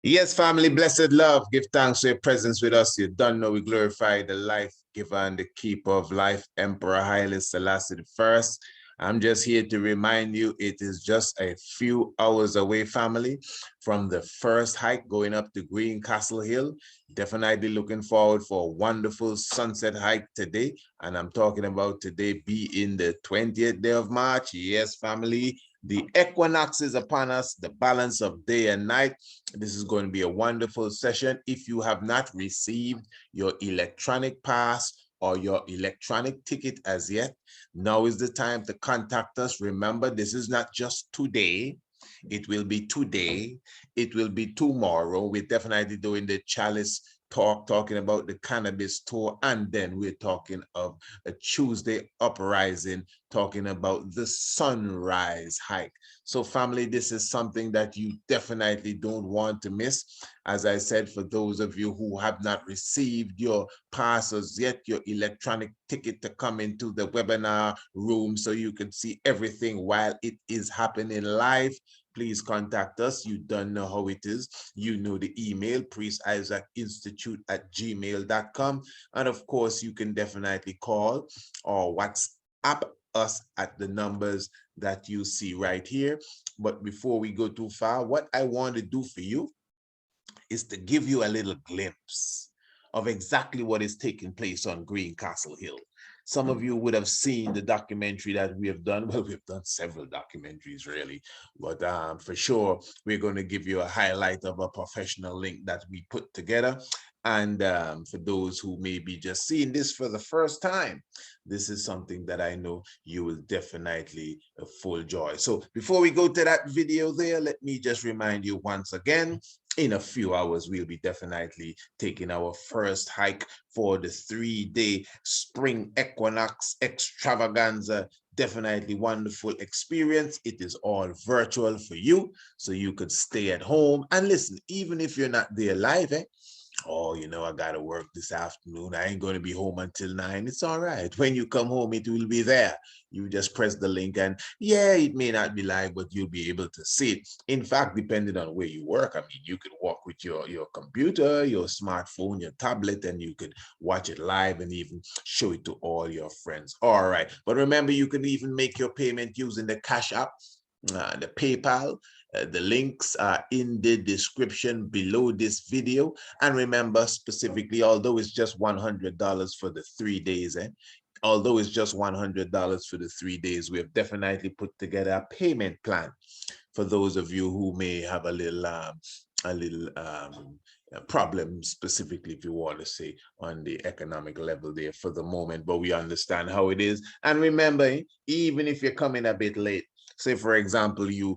Yes, family, blessed love. Give thanks for your presence with us. You don't know we glorify the life giver and the keeper of life, Emperor Haile Selassie I. I'm just here to remind you it is just a few hours away, family, from the first hike going up to Green Castle Hill. Definitely looking forward for a wonderful sunset hike today. And I'm talking about today being the 20th day of March. Yes, family, the equinox is upon us, the balance of day and night. This is going to be a wonderful session. If you have not received your electronic pass or your electronic ticket as yet, now is the time to contact us. Remember, this is not just today. It will be today. It will be tomorrow. We're definitely doing the chalice talk, talking about the cannabis tour, and then we're talking of a Tuesday uprising, talking about the sunrise hike. So family, this is something that you definitely don't want to miss. As I said, for those of you who have not received your passes yet, your electronic ticket to come into the webinar room so you can see everything while it is happening live, please contact us. You don't know how it is. You know the email, priestisaacinstitute@gmail.com. And of course, you can definitely call or WhatsApp us at the numbers that you see right here. But before we go too far, what I want to do for you is to give you a little glimpse of exactly what is taking place on Green Castle Hill. Some of you would have seen the documentary that we have done. Well, we've done several documentaries, really, but for sure, we're going to give you a highlight of a professional link that we put together. And for those who may be just seeing this for the first time, this is something that I know you will definitely full joy. So before we go to that video there, let me just remind you once again, in a few hours, we'll be definitely taking our first hike for the 3-day spring equinox extravaganza. Definitely wonderful experience. It is all virtual for you, so you could stay at home and listen, even if you're not there live, oh, I got to work this afternoon. I ain't going to be home until 9. It's all right. When you come home, it will be there. You just press the link and yeah, it may not be live, but you'll be able to see it. In fact, depending on where you work, I mean, you could walk with your computer, your smartphone, your tablet, and you could watch it live and even show it to all your friends. All right. But remember, you can even make your payment using the CashApp, the PayPal. The links are in the description below this video. And remember, specifically, although it's just $100 for the 3 days, although it's just $100 for the 3 days, we have definitely put together a payment plan for those of you who may have a little problem, specifically if you want to say on the economic level there for the moment, but we understand how it is. And remember, even if you're coming a bit late, say for example, you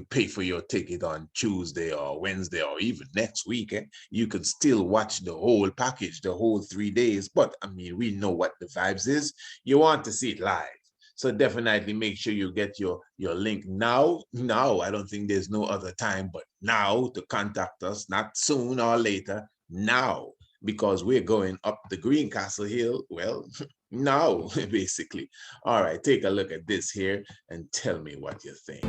pay for your ticket on Tuesday or Wednesday or even next week, you could still watch the whole package, the whole 3 days. But I mean, we know what the vibes is. You want to see it live. So definitely make sure you get your link now. Now, I don't think there's no other time, but now to contact us, not soon or later, now, because we're going up the Green Castle Hill. Well, now, basically. All right, take a look at this here and tell me what you think.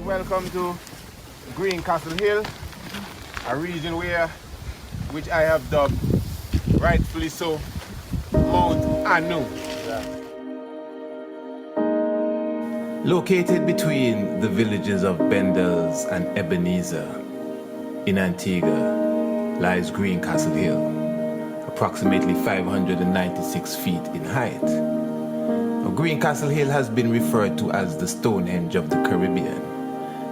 Welcome to Green Castle Hill, a region which I have dubbed, rightfully so, Mount Anu. Located between the villages of Bendels and Ebenezer in Antigua lies Green Castle Hill, approximately 596 feet in height. Now, Green Castle Hill has been referred to as the Stonehenge of the Caribbean,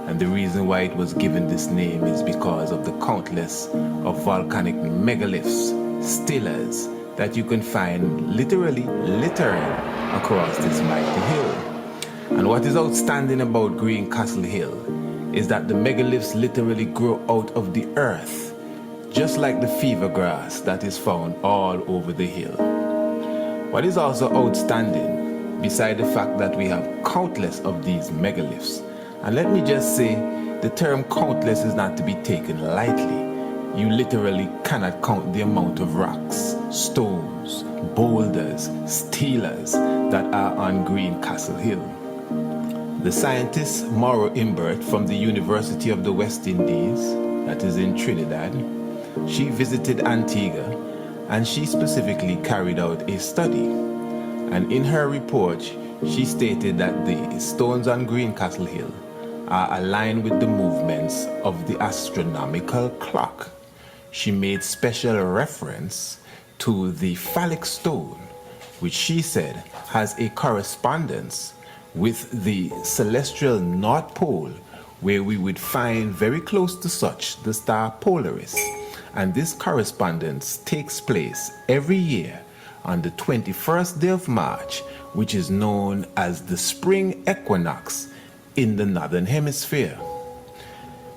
and the reason why it was given this name is because of the countless of volcanic megaliths, stelas, that you can find literally littering across this mighty hill. And what is outstanding about Green Castle Hill is that the megaliths literally grow out of the earth, just like the fever grass that is found all over the hill. What is also outstanding, beside the fact that we have countless of these megaliths, and let me just say, the term countless is not to be taken lightly. You literally cannot count the amount of rocks, stones, boulders, stelas that are on Green Castle Hill. The scientist Mauro Imbert from the University of the West Indies, that is in Trinidad, she visited Antigua and she specifically carried out a study. And in her report, she stated that the stones on Greencastle Hill are aligned with the movements of the astronomical clock. She made special reference to the phallic stone, which she said has a correspondence with the celestial North Pole, where we would find very close to such the star Polaris. And this correspondence takes place every year on the 21st day of March, which is known as the spring equinox in the northern hemisphere.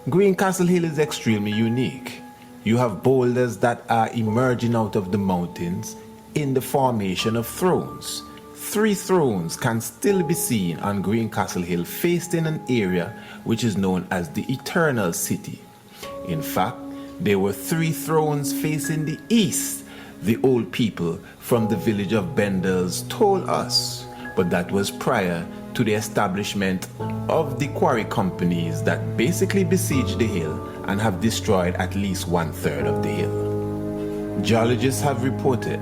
Greencastle Hill is extremely unique. You have boulders that are emerging out of the mountains in the formation of thrones. 3 thrones can still be seen on Greencastle Hill, faced in an area which is known as the Eternal City. In fact, there were 3 thrones facing the east, the old people from the village of Bendels told us, but that was prior to the establishment of the quarry companies that basically besieged the hill and have destroyed at least 1/3 of the hill. Geologists have reported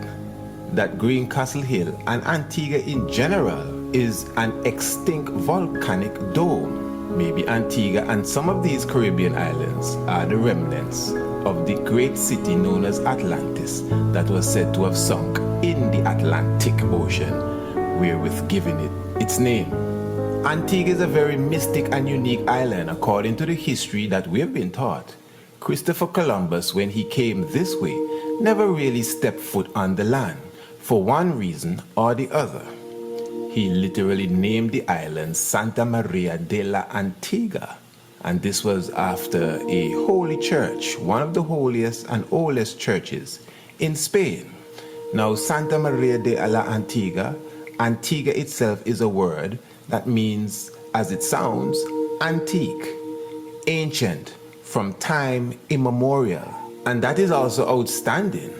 that Greencastle Hill and Antigua in general is an extinct volcanic dome. Maybe Antigua and some of these Caribbean islands are the remnants of the great city known as Atlantis that was said to have sunk in the Atlantic Ocean, wherewith giving it its name. Antigua is a very mystic and unique island according to the history that we have been taught. Christopher Columbus, when he came this way, never really stepped foot on the land, for one reason or the other. He literally named the island Santa Maria de la Antigua, and this was after a holy church, one of the holiest and oldest churches in Spain. Now, Santa Maria de la Antigua, Antigua itself is a word that means, as it sounds, antique, ancient, from time immemorial. And that is also outstanding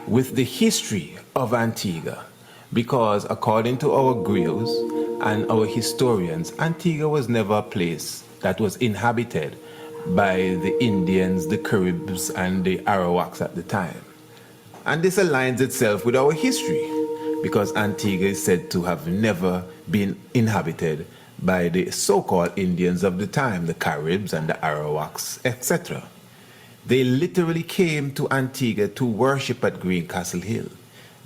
with the history of Antigua, because according to our griots and our historians, Antigua was never a place that was inhabited by the Indians, the Caribs, and the Arawaks at the time. And this aligns itself with our history, because Antigua is said to have never been inhabited by the so-called Indians of the time, the Caribs and the Arawaks, etc. They literally came to Antigua to worship at Greencastle Hill.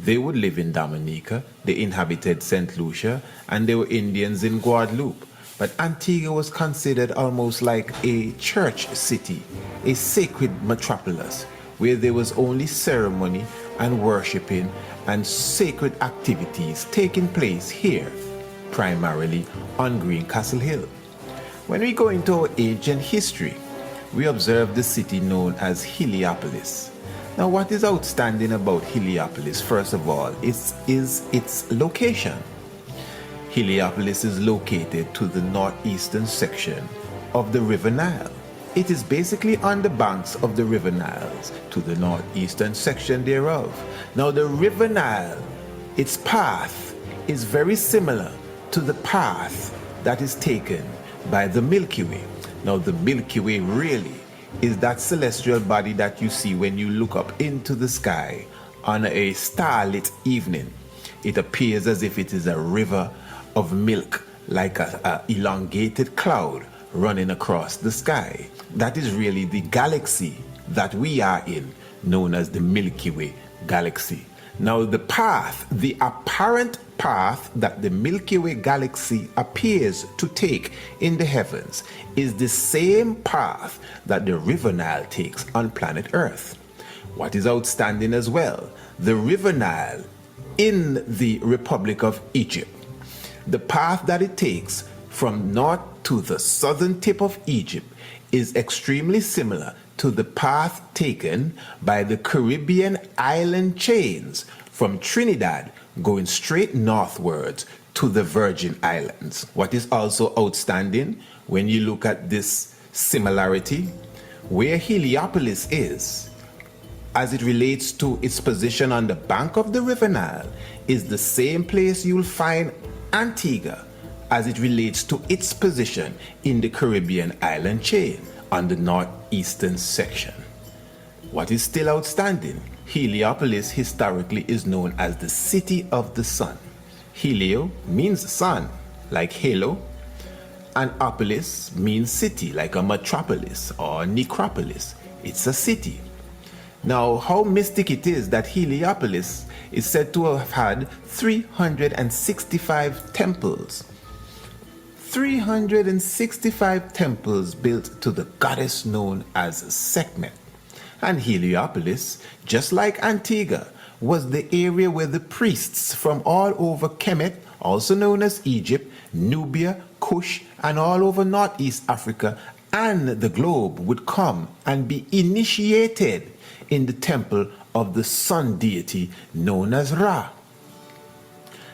They would live in Dominica, they inhabited St. Lucia, and they were Indians in Guadeloupe. But Antigua was considered almost like a church city, a sacred metropolis, where there was only ceremony and worshiping and sacred activities taking place here, primarily on Greencastle Hill. When we go into our ancient history, we observe the city known as Heliopolis. Now, what is outstanding about Heliopolis, first of all, is its location. Heliopolis is located to the northeastern section of the River Nile. It is basically on the banks of the River Nile, to the northeastern section thereof. Now, the River Nile, its path is very similar to the path that is taken by the Milky Way. Now, the Milky Way really is that celestial body that you see when you look up into the sky on a starlit evening. It appears as if it is a river of milk, like a elongated cloud running across the sky. That is really the galaxy that we are in, known as the Milky Way galaxy. Now, the path, the apparent path that the Milky Way galaxy appears to take in the heavens is the same path that the River Nile takes on planet Earth. What is outstanding as well, the River Nile in the Republic of Egypt, the path that it takes from north to the southern tip of Egypt is extremely similar to the path taken by the Caribbean island chains from Trinidad going straight northwards to the Virgin Islands. What is also outstanding when you look at this similarity, where Heliopolis is, as it relates to its position on the bank of the River Nile, is the same place you'll find Antigua as it relates to its position in the Caribbean island chain on the northeastern section. What is still outstanding? Heliopolis historically is known as the City of the Sun. Helio means sun, like halo, and opolis means city, like a metropolis or necropolis. It's a city. Now, how mystic it is that Heliopolis is said to have had 365 temples. 365 temples built to the goddess known as Sekhmet. And Heliopolis, just like Antigua, was the area where the priests from all over Kemet, also known as Egypt, Nubia, Kush, and all over Northeast Africa and the globe would come and be initiated in the temple of the sun deity known as Ra.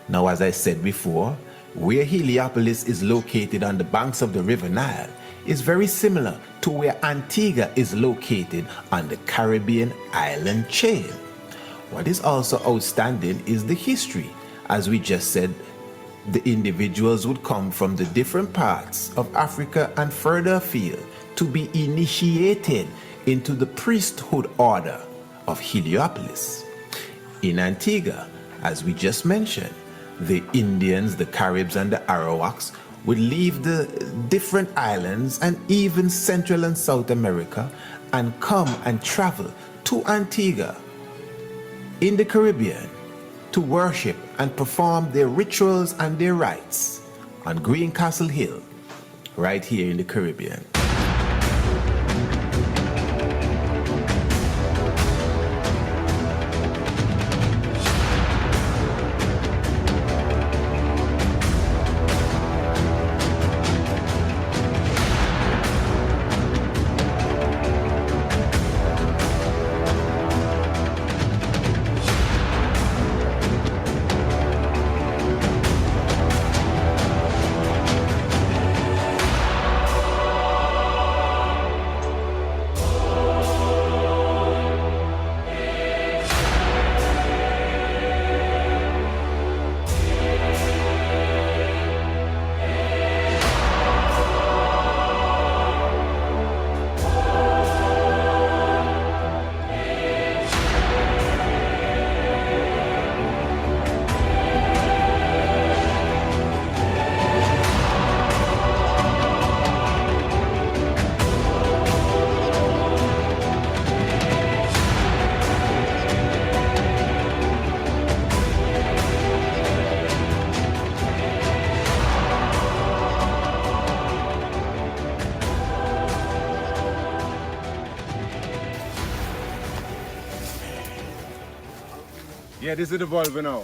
Now, as I said before, where Heliopolis is located on the banks of the River Nile is very similar to where Antigua is located on the Caribbean island chain. What is also outstanding is the history. As we just said, the individuals would come from the different parts of Africa and further afield to be initiated into the priesthood order of Heliopolis. In Antigua, as we just mentioned, the Indians, the Caribs, and the Arawaks would leave the different islands and even Central and South America and come and travel to Antigua in the Caribbean to worship and perform their rituals and their rites on Green Castle Hill, right here in the Caribbean. Yeah, this is evolving now.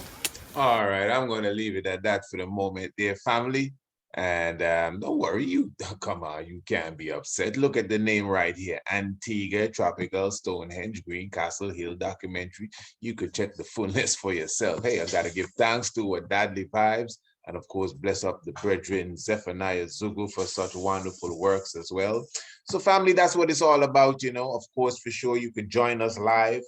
All right, I'm going to leave it at that for the moment, dear family. And don't worry, you come on, you can't be upset. Look at the name right here, Antigua, Tropical, Stonehenge, Green Castle Hill documentary. You could check the full list for yourself. Hey, I got to give thanks to Dadley Vibes, and of course, bless up the brethren Zephaniah Zugu for such wonderful works as well. So family, that's what it's all about, you know. Of course, for sure, you could join us live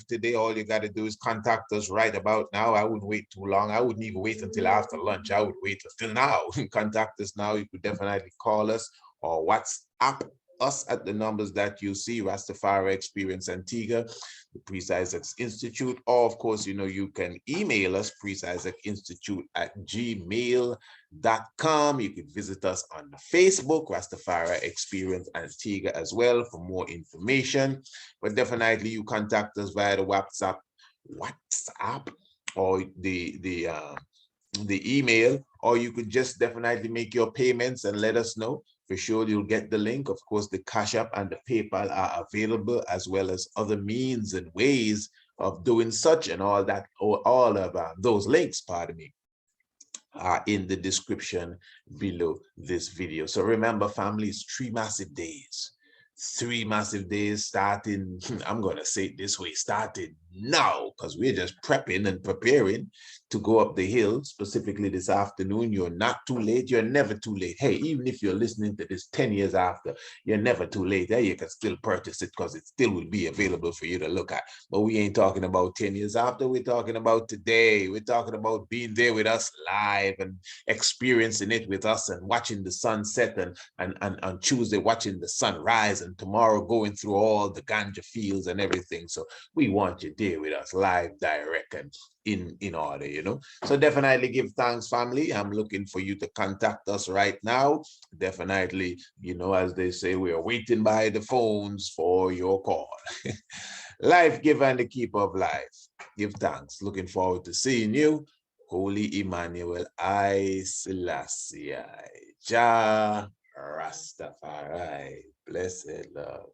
today. All you got to do is contact us right about now. I wouldn't wait too long. I wouldn't even wait until after lunch. I would wait until now. Contact us now. You could definitely call us or WhatsApp us at the numbers that you see. Rastafari Experience Antigua, the Priest Isaac's Institute, or of course, you know, you can email us, priestisaacinstitute@gmail.com. You can visit us on the Facebook, Rastafari Experience Antigua as well for more information. But definitely you contact us via the WhatsApp or the email, or you could just definitely make your payments and let us know. For sure, you'll get the link. Of course, the CashApp and the PayPal are available, as well as other means and ways of doing such, and all that, or all of those links, pardon me, are in the description below this video. So remember, family, it's 3 massive days. 3 massive days starting, I'm going to say it this way, starting now, because we're just prepping and preparing to go up the hill, specifically this afternoon. You're not too late. You're never too late. Hey, even if you're listening to this 10 years after, you're never too late. Hey, you can still purchase it because it still will be available for you to look at. But we ain't talking about 10 years after. We're talking about today. We're talking about being there with us live and experiencing it with us and watching the sunset, and on Tuesday watching the sun rise, and tomorrow going through all the ganja fields and everything. So we want you there with us live, direct, and in order, you know. So definitely give thanks, family. I'm looking for you to contact us right now. Definitely, you know, as they say, we are waiting by the phones for your call. Life giver and the keeper of life. Give thanks. Looking forward to seeing you. Holy Emmanuel, I Selassie, Jah Rastafari. Blessed love.